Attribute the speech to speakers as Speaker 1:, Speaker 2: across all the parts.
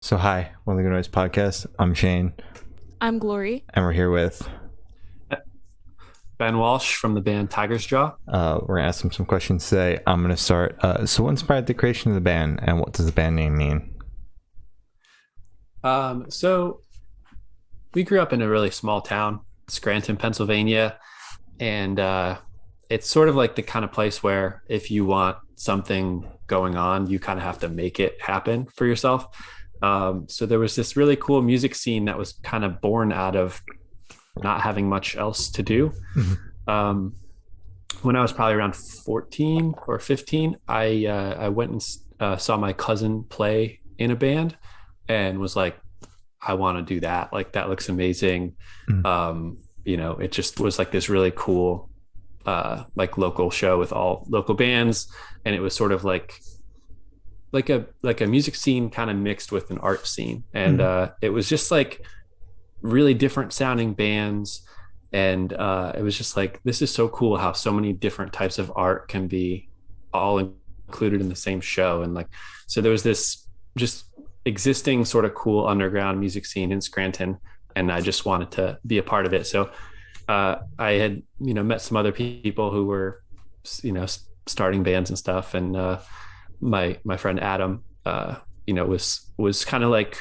Speaker 1: So hi, One League Noise podcast. I'm Shane,
Speaker 2: I'm Glory.
Speaker 1: and we're here with.
Speaker 3: Ben Walsh from the band Tiger's Jaw.
Speaker 1: We're gonna ask them some questions today. I'm gonna start. So, what inspired the creation of the band, and what does the band name mean?
Speaker 3: So we grew up in a really small town, Scranton, Pennsylvania, and it's sort of like the kind of place where if you want something going on, you kind of have to make it happen for yourself. So there was this really cool music scene that was kind of born out of not having much else to do.
Speaker 1: Mm-hmm.
Speaker 3: When I was probably around 14 or 15, I went and saw my cousin play in a band and was like, I want to do that. Like, that looks amazing.
Speaker 1: Mm-hmm.
Speaker 3: It just was like this really cool, like local show with all local bands. And it was sort of like a music scene kind of mixed with an art scene. And it was just like really different sounding bands. And it was just like, this is so cool how so many different types of art can be all included in the same show. And like, so there was this just existing sort of cool underground music scene in Scranton, and I just wanted to be a part of it. So I had, met some other people who were, starting bands and stuff. And my friend Adam, was kind of like,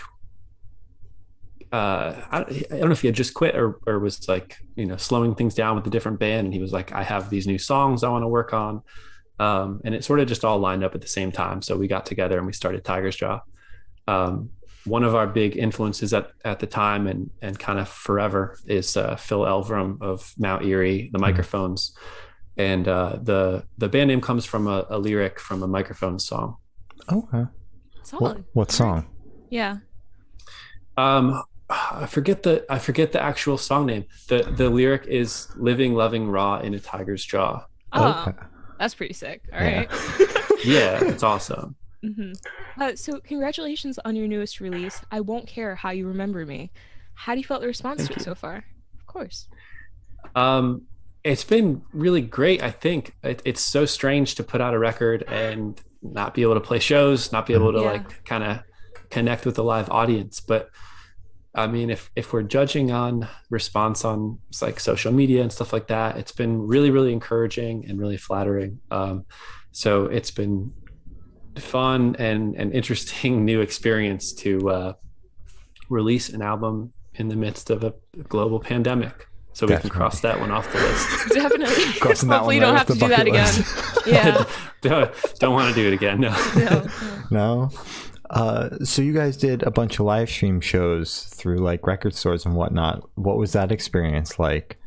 Speaker 3: I don't know if he had just quit or was like, slowing things down with a different band. And he was like, I have these new songs I want to work on. And it sort of just all lined up at the same time. So we got together and we started Tiger's Jaw. One of our big influences at the time and kind of forever is Phil Elverum of Mount Erie, the Microphones. And the band name comes from a lyric from a Microphones song.
Speaker 1: Okay.
Speaker 2: Solid.
Speaker 1: What song?
Speaker 2: Yeah.
Speaker 3: I forget the actual song name. The lyric is "Living, loving, raw in a tiger's jaw."
Speaker 2: Oh,
Speaker 1: Okay.
Speaker 2: that's pretty sick. All
Speaker 1: Yeah.
Speaker 2: right.
Speaker 3: Yeah, it's awesome.
Speaker 2: So congratulations on your newest release. I Won't Care How You Remember Me. How do you felt the response to it so far? Of course.
Speaker 3: It's been really great. I think it's so strange to put out a record and not be able to play shows, not be able to like kind of connect with a live audience. But I mean, if we're judging on response on like social media and stuff like that, it's been really, really encouraging and really flattering. So it's been fun and an interesting new experience to release an album in the midst of a global pandemic. So we can cross that one off the list.
Speaker 2: Definitely.
Speaker 1: Crossing that
Speaker 2: Hopefully you
Speaker 1: one
Speaker 2: don't
Speaker 1: right
Speaker 2: have to
Speaker 1: off
Speaker 2: do
Speaker 1: the
Speaker 2: that
Speaker 1: bucket
Speaker 2: again.
Speaker 1: list.
Speaker 2: Yeah.
Speaker 3: Don't want to do it again. No.
Speaker 1: No. So you guys did a bunch of live stream shows through like record stores and whatnot. What was that experience like?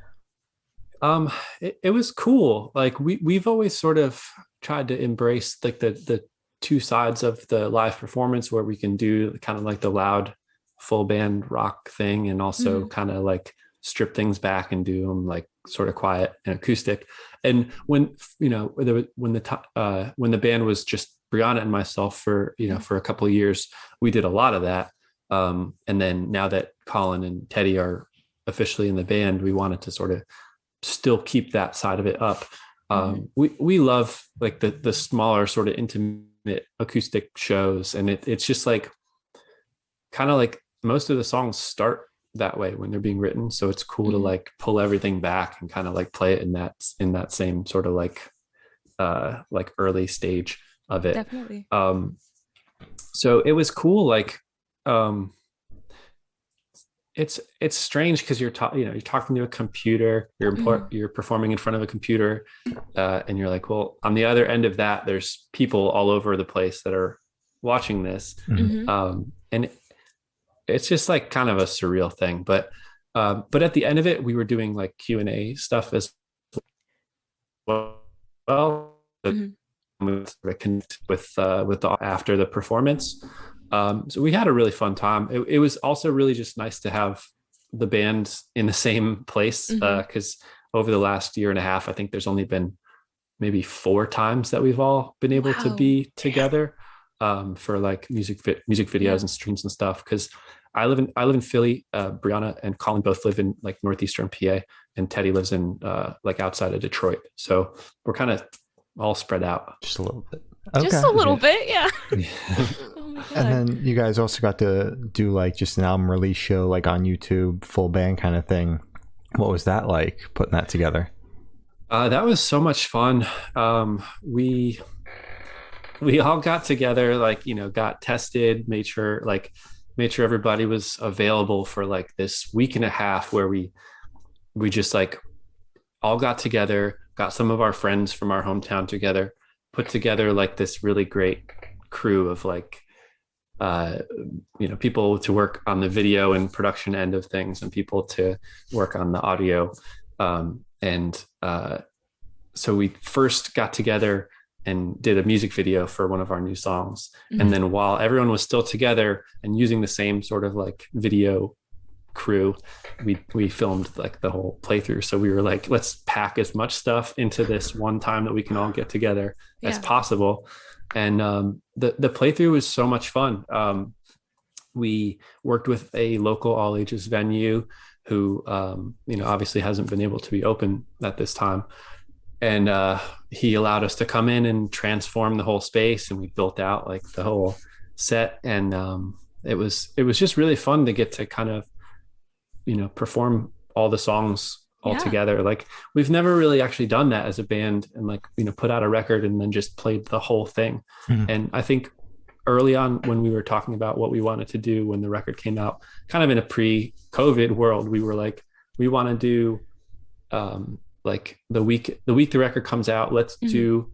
Speaker 3: It was cool. Like we've always sort of tried to embrace like the two sides of the live performance, where we can do kind of like the loud full band rock thing and also kind of like strip things back and do them like sort of quiet and acoustic. And when when the band was just Brianna and myself for a couple of years, we did a lot of that. And then now that Colin and Teddy are officially in the band, we wanted to sort of still keep that side of it up. We love like the smaller sort of intimate acoustic shows, and it's just like kind of like most of the songs start that way when they're being written. So it's cool to like pull everything back and kind of like play it in that same sort of like early stage of it.
Speaker 2: Definitely.
Speaker 3: So it was cool. Like, it's strange because you're talking to a computer, you're performing in front of a computer, and you're like, well, on the other end of that, there's people all over the place that are watching this. And it's just like kind of a surreal thing, but at the end of it, we were doing like Q&A stuff as well. Connect with after the performance. So we had a really fun time. It was also really just nice to have the band in the same place, because over the last year and a half, I think there's only been maybe 4 times that we've all been able to be together for like music videos and streams and stuff. Because I live in Philly. Brianna and Colin both live in like northeastern PA, and Teddy lives in like outside of Detroit. So we're kind of all spread out
Speaker 1: Just a little bit.
Speaker 2: Just a little bit, yeah. Oh my God.
Speaker 1: And then you guys also got to do like just an album release show, like on YouTube, full band kind of thing. What was that like, putting that together?
Speaker 3: That was so much fun. We all got together, like, got tested, made sure everybody was available for like this week and a half where we just like all got together, got some of our friends from our hometown together, put together like this really great crew of like, people to work on the video and production end of things and people to work on the audio. So we first got together and did a music video for one of our new songs. Mm-hmm. And then while everyone was still together and using the same sort of like video crew, we filmed like the whole playthrough. So we were like, let's pack as much stuff into this one time that we can all get together as possible. And the playthrough was so much fun. We worked with a local all ages venue who, obviously hasn't been able to be open at this time. And he allowed us to come in and transform the whole space, and we built out like the whole set. And it was just really fun to get to kind of, perform all the songs all together. Like we've never really actually done that as a band and like, put out a record and then just played the whole thing. Mm-hmm. And I think early on when we were talking about what we wanted to do when the record came out, kind of in a pre-COVID world, we were like, we want to do like the week the record comes out, let's do,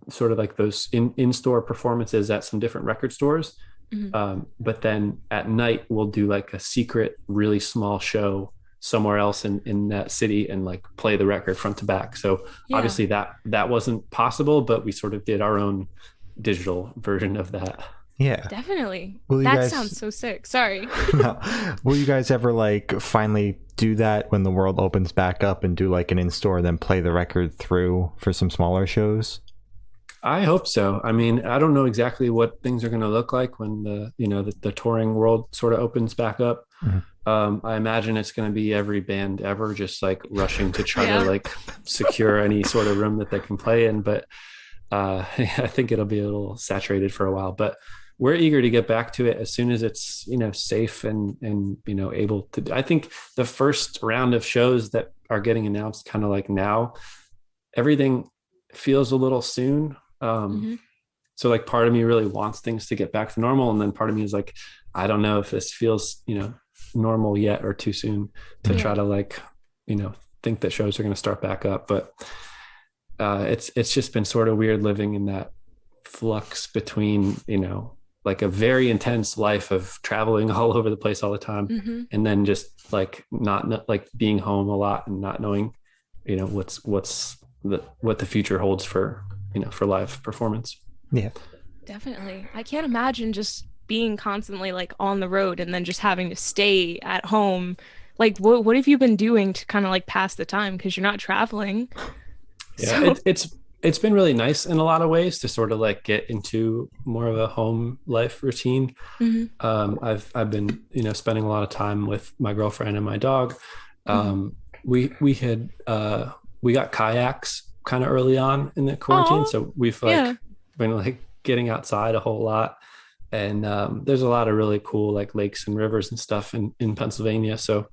Speaker 3: sort of like those in-store performances at some different record stores. Mm-hmm. But then at night we'll do like a secret, really small show somewhere else in that city and like play the record front to back. So obviously that wasn't possible, but we sort of did our own digital version of that.
Speaker 1: Yeah,
Speaker 2: definitely. That sounds so sick. Sorry.
Speaker 1: No. Will you guys ever like finally do that when the world opens back up and do like an in-store, then play the record through for some smaller shows?
Speaker 3: I hope so. I mean, I don't know exactly what things are going to look like when the touring world sort of opens back up. Mm-hmm. I imagine it's going to be every band ever just like rushing to try to like secure any sort of room that they can play in. But I think it'll be a little saturated for a while, but we're eager to get back to it as soon as it's, safe and able to. I think the first round of shows that are getting announced kind of like now, everything feels a little soon. So like part of me really wants things to get back to normal. And then part of me is like, I don't know if this feels, normal yet or too soon to try to like, think that shows are going to start back up. But it's just been sort of weird living in that flux between, like a very intense life of traveling all over the place all the time. And then just like not like being home a lot and not knowing, what the future holds for, for live performance.
Speaker 1: Yeah,
Speaker 2: definitely. I can't imagine just being constantly like on the road and then just having to stay at home. Like what have you been doing to kind of like pass the time? Because you're not traveling.
Speaker 3: Yeah, it's been really nice in a lot of ways to sort of like get into more of a home life routine. I've been, spending a lot of time with my girlfriend and my dog. We got kayaks kind of early on in the quarantine. So we've like been like getting outside a whole lot. And there's a lot of really cool like lakes and rivers and stuff in Pennsylvania. So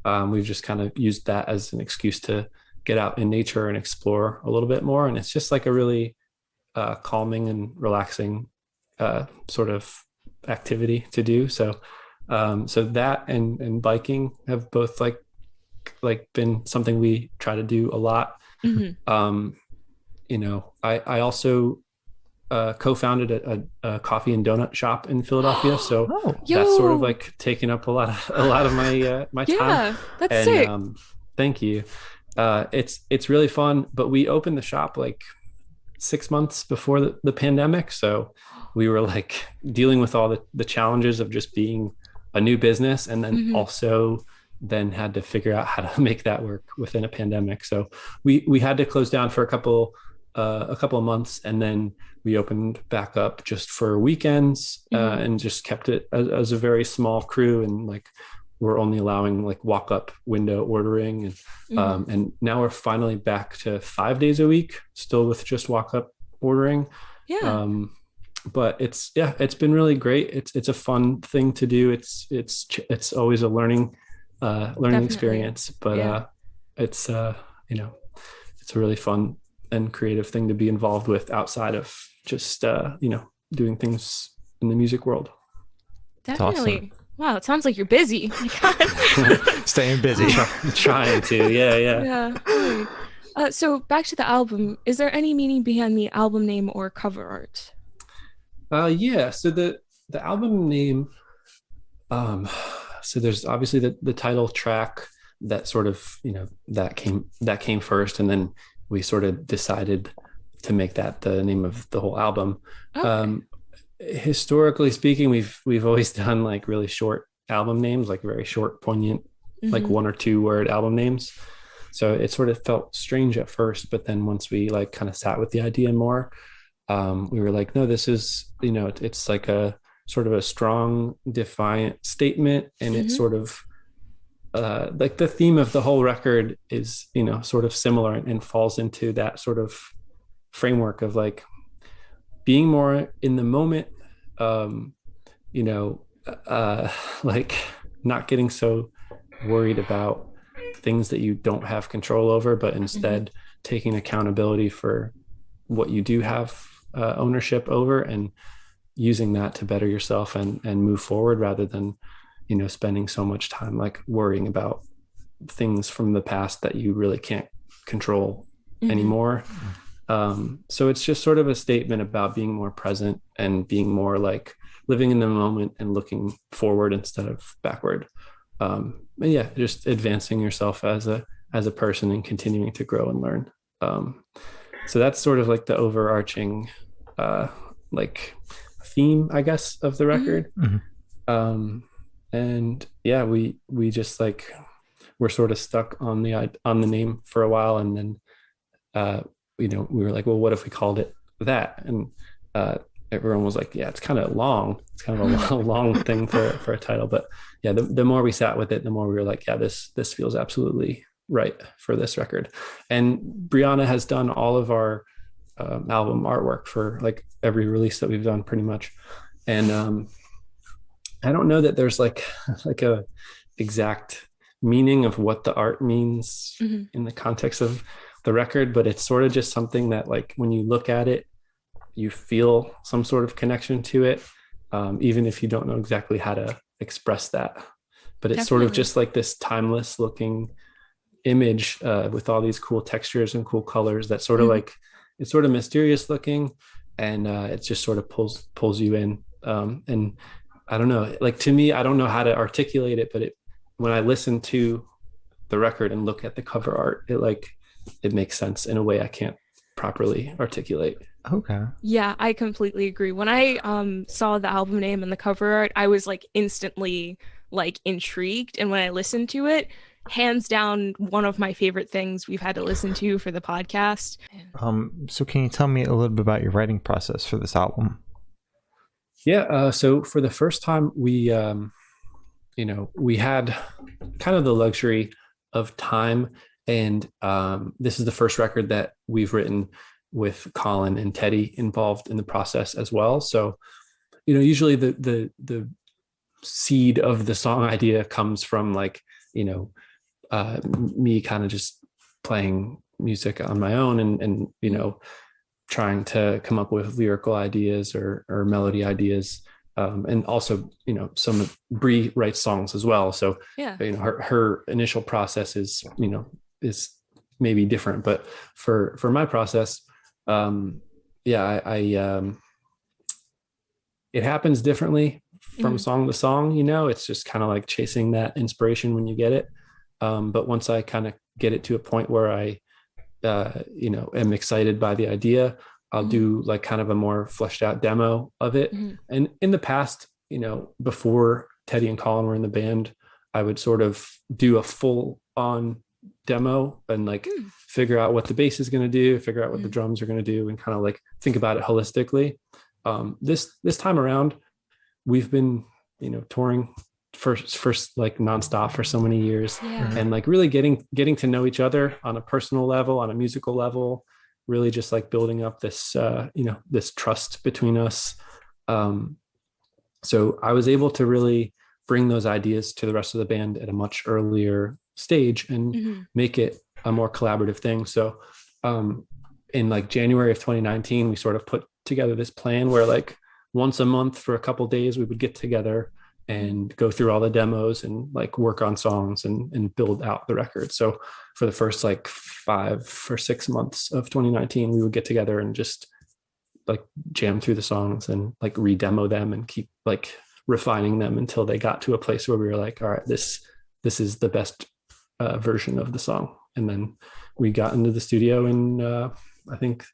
Speaker 3: we've just kind of used that as an excuse to get out in nature and explore a little bit more. And it's just like a really calming and relaxing sort of activity to do. So that and biking have both like been something we try to do a lot. I also co-founded a coffee and donut shop in Philadelphia. So that's sort of like taken up a lot of my time.
Speaker 2: Yeah, that's sick.
Speaker 3: Thank you. It's really fun, but we opened the shop like 6 months before the pandemic. So we were like dealing with all the challenges of just being a new business. And then also then had to figure out how to make that work within a pandemic. So we had to close down for a couple of months, and then we opened back up just for weekends and just kept it as a very small crew. And like, we're only allowing like walk-up window ordering. And now we're finally back to 5 days a week, still with just walk-up ordering. but it's been really great. It's a fun thing to do. It's always a learning
Speaker 2: Definitely.
Speaker 3: experience, but it's it's a really fun and creative thing to be involved with outside of just doing things in the music world.
Speaker 2: Definitely.
Speaker 1: awesome.
Speaker 2: Wow, it sounds like you're busy. My God.
Speaker 1: Staying busy.
Speaker 3: Trying to, yeah.
Speaker 2: Yeah. Really. So back to the album. Is there any meaning behind the album name or cover art?
Speaker 3: Yeah. So the album name, so there's obviously the title track that sort of, that came first, and then we sort of decided to make that the name of the whole album.
Speaker 2: Okay.
Speaker 3: Historically speaking, we've always done like really short album names, like very short, poignant, like 1 or 2 word album names. So it sort of felt strange at first, but then once we like kind of sat with the idea more, we were like, no, this is, it's like a sort of a strong, defiant statement. And it's sort of like the theme of the whole record is, sort of similar and falls into that sort of framework of like being more in the moment, like not getting so worried about things that you don't have control over, but instead taking accountability for what you do have ownership over, and using that to better yourself and move forward, rather than spending so much time like worrying about things from the past that you really can't control anymore. So it's just sort of a statement about being more present and being more like living in the moment and looking forward instead of backward. And yeah, just advancing yourself as a person and continuing to grow and learn. So that's sort of like the overarching like theme, I guess, of the record. And yeah, we just like we're sort of stuck on the name for a while, and then we were like, well, what if we called it that? And everyone was like, yeah, it's kind of long. It's kind of a long thing for a title. But yeah, the more we sat with it, the more we were like, yeah, this feels absolutely right for this record. And Brianna has done all of our album artwork for like every release that we've done pretty much. And I don't know that there's like a exact meaning of what the art means in the context of the record, but it's sort of just something that like when you look at it, you feel some sort of connection to it, even if you don't know exactly how to express that. But it's sort of just like this timeless looking image with all these cool textures and cool colors that sort of like, it's sort of mysterious looking, and it just sort of pulls you in. And I don't know, like to me, I don't know how to articulate it, but when I listen to the record and look at the cover art, it makes sense in a way I can't properly articulate.
Speaker 1: Okay.
Speaker 2: Yeah, I completely agree. When I saw the album name and the cover art, I was like instantly like intrigued. And when I listened to it, hands down, one of my favorite things we've had to listen to for the podcast.
Speaker 1: So can you tell me a little bit about your writing process for this album?
Speaker 3: Yeah. So for the first time, we had kind of the luxury of time, and this is the first record that we've written with Colin and Teddy involved in the process as well. So, usually the seed of the song idea comes from like, me kind of just playing music on my own and trying to come up with lyrical ideas or melody ideas. And also, some of Brie writes songs as well. So, her initial process is maybe different, but for my process, it happens differently from song to song. It's just kind of like chasing that inspiration when you get it. But once I kind of get it to a point where I, am excited by the idea, I'll do like kind of a more fleshed out demo of it. And in the past, before Teddy and Colin were in the band, I would sort of do a full on demo and like figure out what the bass is going to do, figure out what the drums are going to do, and kind of like think about it holistically. This time around, we've been, touring first like nonstop for so many years, and like really getting to know each other on a personal level, on a musical level, really just like building up this, this trust between us. So I was able to really bring those ideas to the rest of the band at a much earlier stage and make it a more collaborative thing. So in like January of 2019, we sort of put together this plan where like once a month for a couple of days, we would get together and go through all the demos and like work on songs and build out the record. So for the first like 5 or 6 months of 2019, we would get together and just like jam through the songs and like re-demo them and keep like refining them until they got to a place where we were like, all right, this is the best version of the song. And then we got into the studio in I think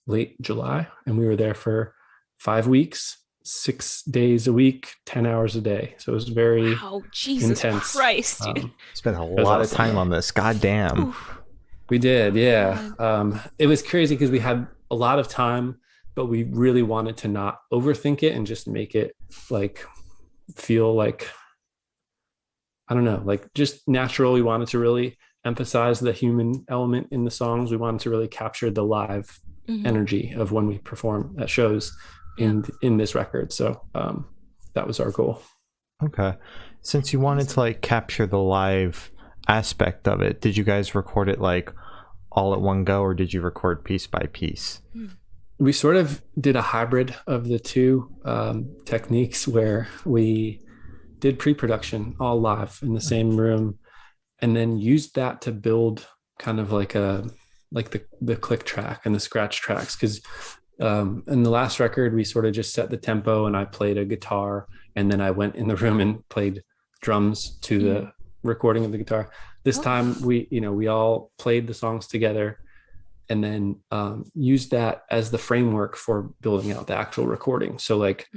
Speaker 3: late July, and we were there for 5 weeks, 6 days a week, 10 hours a day. So it was very
Speaker 2: Jesus
Speaker 3: intense.
Speaker 2: Christ, dude.
Speaker 1: Spent a lot of time on this. God damn.
Speaker 2: Oof.
Speaker 3: We did, yeah. It was crazy because we had a lot of time, but we really wanted to not overthink it and just make it like feel like, I don't know, like just natural. We wanted to really emphasize the human element in the songs. We wanted to really capture the live energy of when we perform at shows in this record. So that was our goal.
Speaker 1: Okay. Since you wanted to like capture the live aspect of it, did you guys record it like all at one go, or did you record piece by piece?
Speaker 3: We sort of did a hybrid of the two techniques where we did pre-production all live in the same room and then used that to build kind of like the click track and the scratch tracks. Because in the last record, we sort of just set the tempo and I played a guitar, and then I went in the room and played drums to the recording of the guitar. This time we all played the songs together and then used that as the framework for building out the actual recording. So like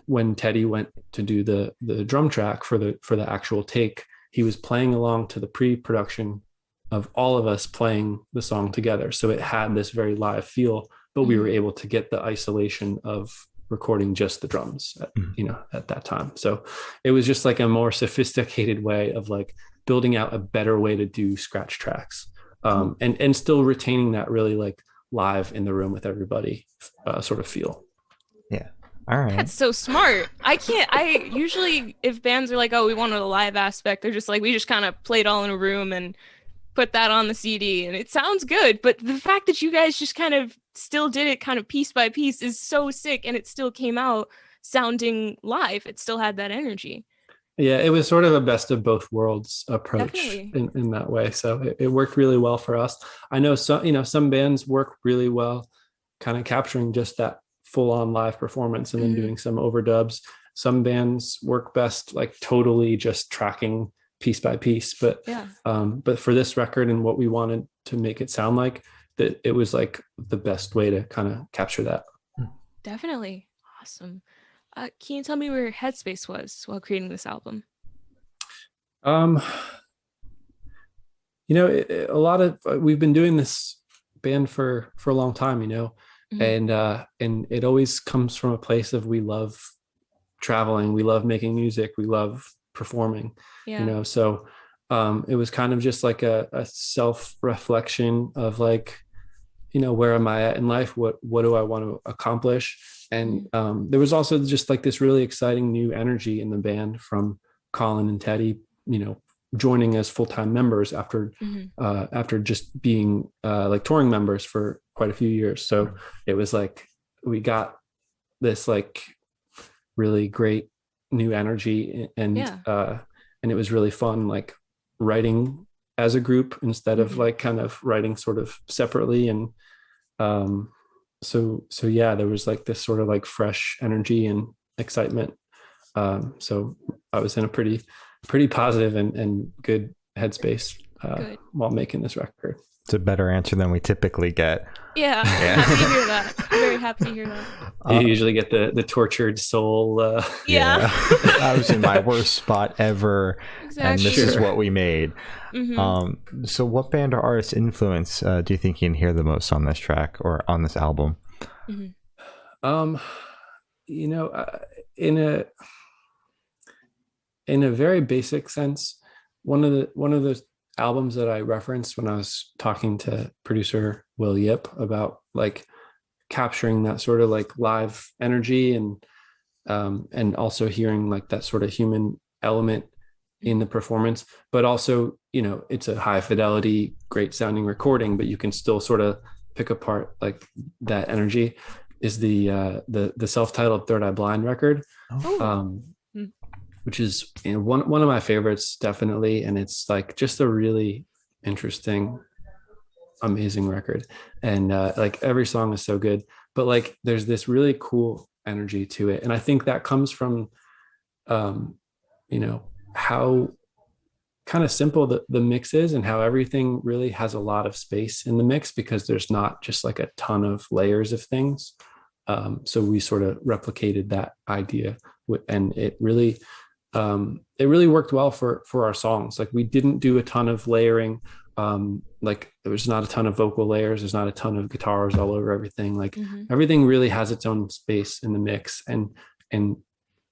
Speaker 3: when Teddy went to do the drum track for the actual take, he was playing along to the pre-production of all of us playing the song together. So it had this very live feel, but we were able to get the isolation of recording just the drums at that time. So it was just like a more sophisticated way of like building out a better way to do scratch tracks. And still retaining that really like live in the room with everybody sort of feel.
Speaker 1: Yeah. All right.
Speaker 2: That's so smart. I usually, if bands are like, oh, we wanted a live aspect, they're just like, we just kind of played all in a room and put that on the CD, and it sounds good. But the fact that you guys just kind of still did it kind of piece by piece is so sick, and it still came out sounding live. It still had that energy.
Speaker 3: Yeah, it was sort of a best of both worlds approach in that way. So it worked really well for us. I know some bands work really well kind of capturing just that full on live performance and then doing some overdubs. Some bands work best like totally just tracking piece by piece. But for this record and what we wanted to make it sound like, that it was like the best way to kind of capture that.
Speaker 2: Definitely. Awesome. Can you tell me where Headspace was while creating this album? We've been doing this band for a long time, and it always comes from a place of we love traveling, we love making music, we love performing, so it was kind of just like a self-reflection of like, where am I at in life? What do I want to accomplish? And there was also just like this really exciting new energy in the band from Colin and Teddy, joining as full-time members after just being like touring members for quite a few years. So it was like we got this like really great new energy, and it was really fun, like writing as a group instead of like kind of writing sort of separately. And so there was like this sort of like fresh energy and excitement. So I was in a pretty positive and good headspace while making this record.
Speaker 1: It's a better answer than we typically get.
Speaker 2: Yeah. Happy to hear that. I'm very happy to hear that.
Speaker 3: You usually get the tortured soul.
Speaker 1: I was in my worst spot ever, and this is what we made. So what band or artist influence do you think you can hear the most on this track or on this album?
Speaker 3: In a very basic sense, one of the albums that I referenced when I was talking to producer Will Yip about like capturing that sort of like live energy and and also hearing like that sort of human element in the performance, but also, it's a high fidelity, great sounding recording, but you can still sort of pick apart like that energy, is the self-titled Third Eye Blind record. Which is one of my favorites, definitely. And it's like just a really interesting, amazing record. And like every song is so good, but like there's this really cool energy to it. And I think that comes from, how kind of simple the mix is, and how everything really has a lot of space in the mix, because there's not just like a ton of layers of things. So we sort of replicated that idea, and it really worked well for our songs. Like we didn't do a ton of layering. Like there was not a ton of vocal layers. There's not a ton of guitars all over everything. Like everything really has its own space in the mix, and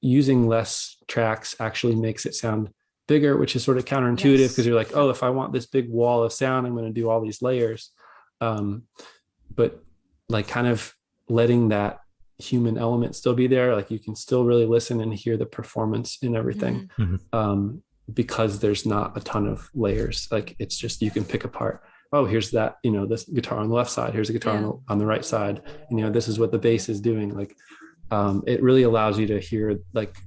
Speaker 3: using less tracks actually makes it sound bigger, which is sort of counterintuitive, because you're like, oh, if I want this big wall of sound, I'm going to do all these layers. But like kind of letting that human element still be there, like you can still really listen and hear the performance in everything. Because there's not a ton of layers. Like it's just, you can pick apart, oh, here's that, this guitar on the left side, here's a guitar on the right side, this is what the bass is doing. Like it really allows you to hear like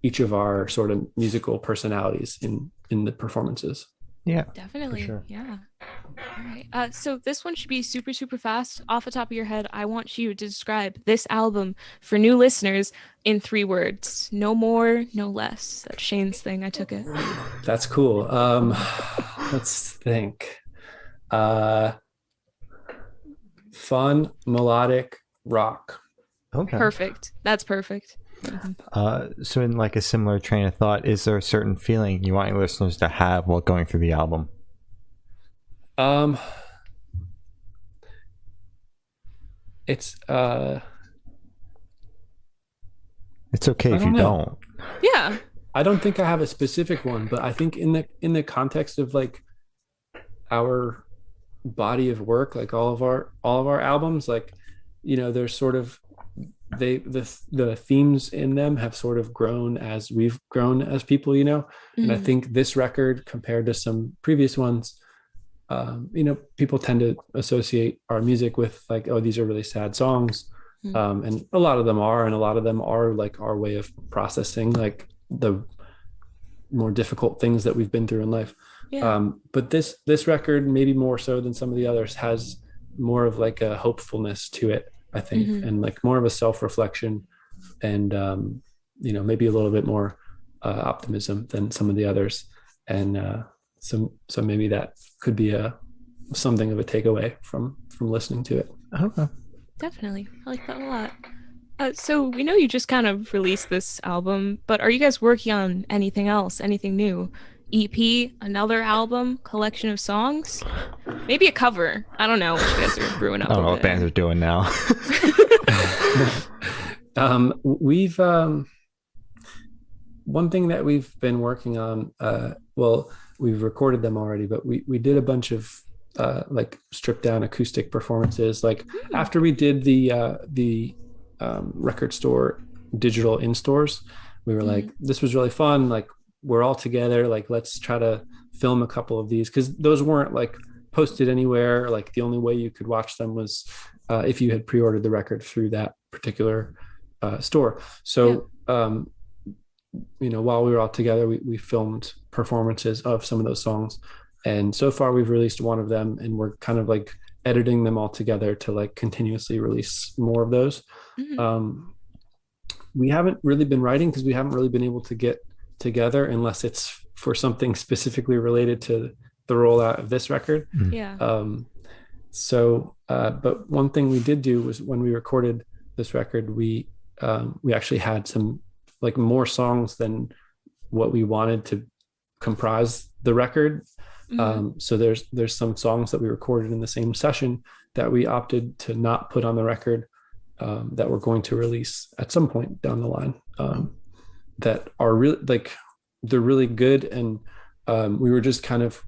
Speaker 3: each of our sort of musical personalities in the performances.
Speaker 1: Yeah,
Speaker 2: definitely.
Speaker 1: Sure.
Speaker 2: Yeah. All right. So this one should be super, super fast. Off the top of your head, I want you to describe this album for new listeners in 3 words. No more, no less. That's Shane's thing. I took it.
Speaker 3: That's cool. Let's think. Fun, melodic rock.
Speaker 1: Okay.
Speaker 2: Perfect. That's perfect.
Speaker 1: So in like a similar train of thought, is there a certain feeling you want your listeners to have while going through the album?
Speaker 3: It's
Speaker 1: okay if you don't.
Speaker 2: Yeah.
Speaker 3: I don't think I have a specific one, but I think in the context of like our body of work, like all of our albums, like, there's sort of the themes in them have sort of grown as we've grown as people, and I think this record, compared to some previous ones, people tend to associate our music with like, oh, these are really sad songs. And a lot of them are like our way of processing like the more difficult things that we've been through in life. But this record, maybe more so than some of the others, has more of like a hopefulness to it, I think, and like more of a self-reflection, and maybe a little bit more optimism than some of the others. And so maybe that could be something of a takeaway from listening to it.
Speaker 1: Okay.
Speaker 2: Definitely. I like that a lot. So we know you just kind of released this album, but are you guys working on anything else, anything new? EP, another album, collection of songs, maybe a cover? I don't know what you guys are brewing up.
Speaker 1: I don't know what bands are doing now.
Speaker 3: We've one thing that we've been working on, we've recorded them already, but we did a bunch of like stripped down acoustic performances. Like after we did the record store digital in stores, we were like, this was really fun. Like we're all together. Like let's try to film a couple of these, because those weren't like posted anywhere. Like the only way you could watch them was if you had pre-ordered the record through that particular store. So while we were all together, we filmed performances of some of those songs. And so far we've released one of them, and we're kind of like editing them all together to like continuously release more of those. We haven't really been writing because we haven't really been able to get together unless it's for something specifically related to the rollout of this record. But one thing we did do was, when we recorded this record, we actually had some like more songs than what we wanted to comprise the record. So there's some songs that we recorded in the same session that we opted to not put on the record, that we're going to release at some point down the line, that are really like, they're really good. And we were just kind of,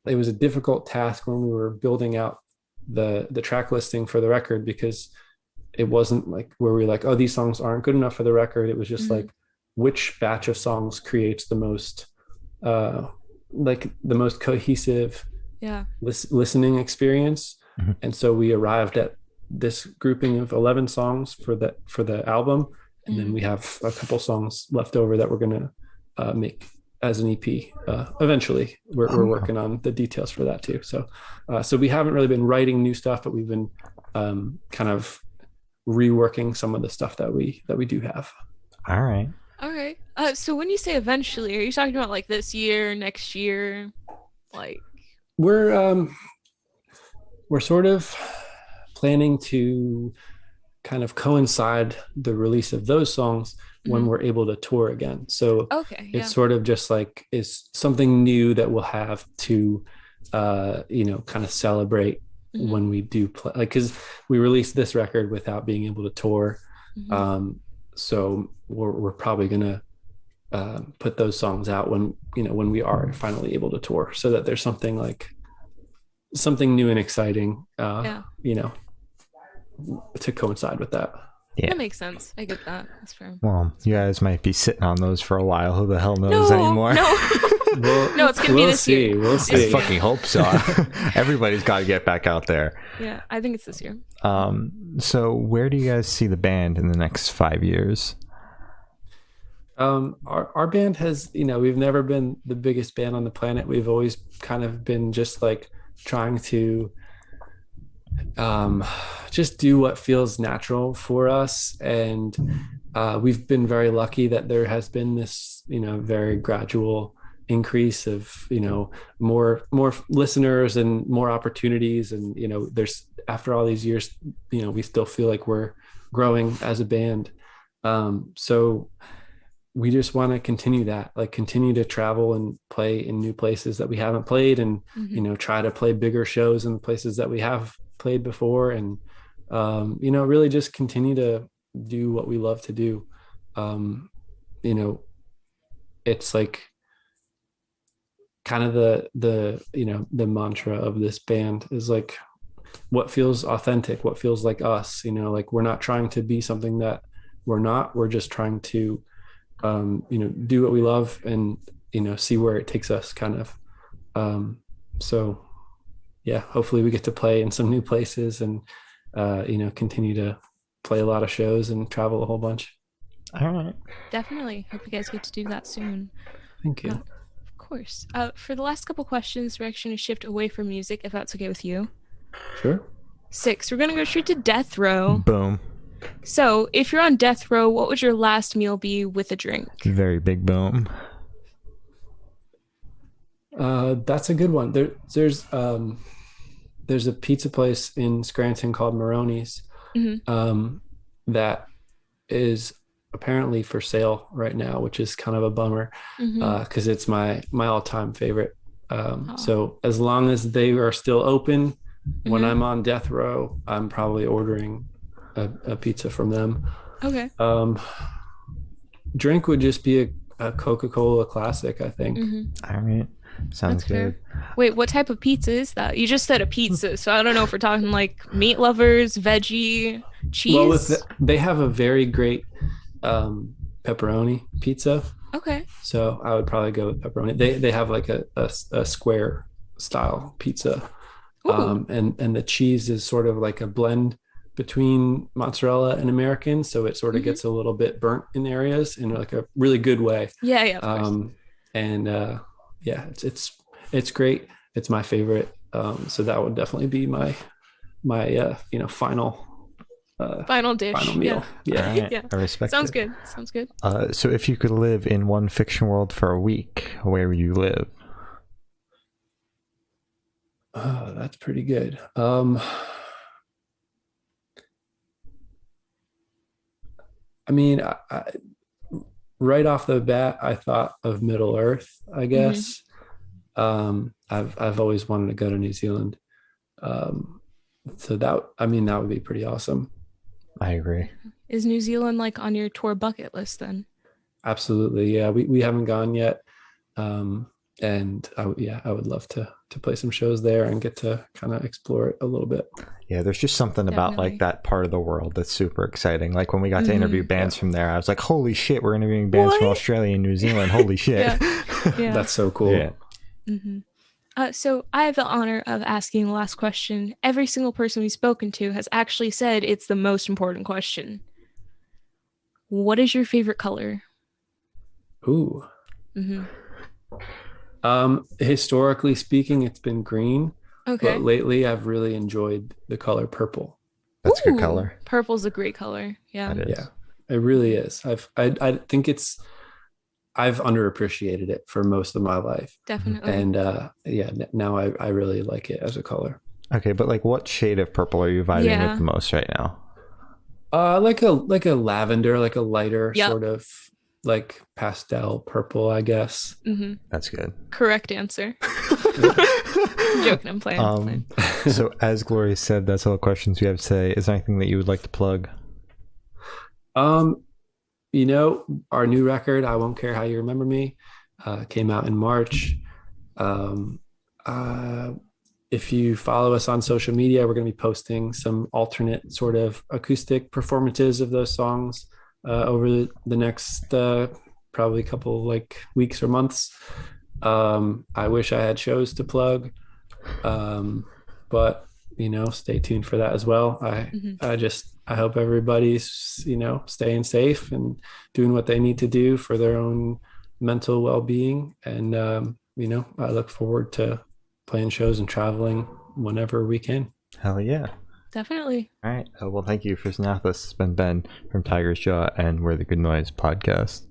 Speaker 3: it was a difficult task when we were building out the track listing for the record, because it wasn't like where we were like, oh, these songs aren't good enough for the record. It was just like, which batch of songs creates the most like the most cohesive listening experience. And so we arrived at this grouping of 11 songs for the album, and then we have a couple songs left over that we're going to make as an EP eventually. We're working on the details for that too. So we haven't really been writing new stuff, but we've been kind of reworking some of the stuff that we do have.
Speaker 1: All right.
Speaker 2: So when you say eventually, are you talking about like this year, next year? Like
Speaker 3: we're sort of planning to kind of coincide the release of those songs when we're able to tour again. So it's sort of just like is something new that we'll have to kind of celebrate when we do play, like, because we released this record without being able to tour. So we're probably gonna put those songs out when we are finally able to tour, so that there's something new and exciting to coincide with that.
Speaker 2: Yeah, that makes sense. I get that. That's fair.
Speaker 1: Well, you guys might be sitting on those for a while. Who the hell knows anymore?
Speaker 2: No, it's gonna be this year.
Speaker 3: We'll see.
Speaker 1: I fucking hope so. Everybody's got to get back out there.
Speaker 2: Yeah, I think it's this year.
Speaker 1: So where do you guys see the band in the next 5 years?
Speaker 3: Our band has, we've never been the biggest band on the planet. We've always kind of been just like trying to just do what feels natural for us, and we've been very lucky that there has been this very gradual increase of more listeners and more opportunities, and there's, after all these years, we still feel like we're growing as a band. So we just want to continue that, like continue to travel and play in new places that we haven't played, and try to play bigger shows in places that we have played before, and really just continue to do what we love to do. It's like kind of the mantra of this band is like what feels authentic, what feels like us, like we're not trying to be something that we're not. We're just trying to do what we love and see where it takes us, kind of. So yeah, hopefully we get to play in some new places and continue to play a lot of shows and travel a whole bunch.
Speaker 1: All right,
Speaker 2: definitely hope you guys get to do that soon.
Speaker 3: Thank you.
Speaker 2: Of course. For the last couple questions, we're actually going to shift away from music, if that's okay with you.
Speaker 3: Sure.
Speaker 2: 6, we're going to go straight to death row.
Speaker 1: Boom.
Speaker 2: So if you're on death row, what would your last meal be with a drink?
Speaker 1: Very big boom.
Speaker 3: That's a good one. There's a pizza place in Scranton called Maroney's that is apparently for sale right now, which is kind of a bummer because it's my all-time favorite. So as long as they are still open when I'm on death row, I'm probably ordering a pizza from them.
Speaker 2: Okay.
Speaker 3: Drink would just be a Coca-Cola classic, I think.
Speaker 1: All right. Sounds
Speaker 2: That's
Speaker 1: good.
Speaker 2: Fair. Wait, what type of pizza is that? You just said a pizza, so I don't know if we're talking like meat lovers, veggie, cheese.
Speaker 3: Well, they have a very great pepperoni pizza.
Speaker 2: Okay.
Speaker 3: So I would probably go with pepperoni. They have like a square style pizza. And the cheese is sort of like a blend between mozzarella and American, so it sort of gets a little bit burnt in areas in like a really good way.
Speaker 2: Yeah, of course.
Speaker 3: And it's great. It's my favorite. So that would definitely be my final
Speaker 2: dish,
Speaker 3: final meal. Yeah.
Speaker 1: Right.
Speaker 2: Yeah.
Speaker 1: I respect
Speaker 2: Sounds
Speaker 1: it.
Speaker 2: good. Sounds good.
Speaker 1: So if you could live in one fiction world for a week, where would you live?
Speaker 3: That's pretty good. I mean, I right off the bat, I thought of Middle Earth, I guess. I've always wanted to go to New Zealand. So that would be pretty awesome.
Speaker 1: I agree.
Speaker 2: Is New Zealand like on your tour bucket list then?
Speaker 3: Absolutely. Yeah. We haven't gone yet. And I would love to play some shows there and get to kind of explore it a little bit.
Speaker 1: Yeah, there's just something about like that part of the world that's super exciting. Like when we got to interview bands from there, I was like, holy shit, we're interviewing bands from Australia and New Zealand. Holy shit.
Speaker 3: Yeah. That's so cool.
Speaker 2: Yeah. So I have the honor of asking the last question. Every single person we've spoken to has actually said it's the most important question. What is your favorite color?
Speaker 3: Ooh. Historically speaking, it's been green. Okay. But lately, I've really enjoyed the color purple.
Speaker 1: That's a good color.
Speaker 2: Purple's a great color. Yeah.
Speaker 3: Yeah, it really is. I think I've underappreciated it for most of my life.
Speaker 2: Definitely.
Speaker 3: And now I really like it as a color.
Speaker 1: Okay, but like what shade of purple are you vibing with the most right now?
Speaker 3: Like a lavender, like a lighter sort of like pastel purple, I guess.
Speaker 1: That's good.
Speaker 2: Correct answer. Joking, I'm playing.
Speaker 1: So as Gloria said, that's all the questions we have today. Is there anything that you would like to plug?
Speaker 3: You know, our new record, I Won't Care How You Remember Me, came out in March. If you follow us on social media, we're going to be posting some alternate sort of acoustic performances of those songs over the next probably couple like weeks or months. I wish I had shows to plug, but you know, stay tuned for that as well. I hope everybody's, you know, staying safe and doing what they need to do for their own mental well-being. And you know, I look forward to playing shows and traveling whenever we can.
Speaker 1: Hell yeah.
Speaker 2: Definitely.
Speaker 1: All right. Well, thank you for sitting with us. It's been Ben from Tiger's Jaw and We're the Good Noise podcast.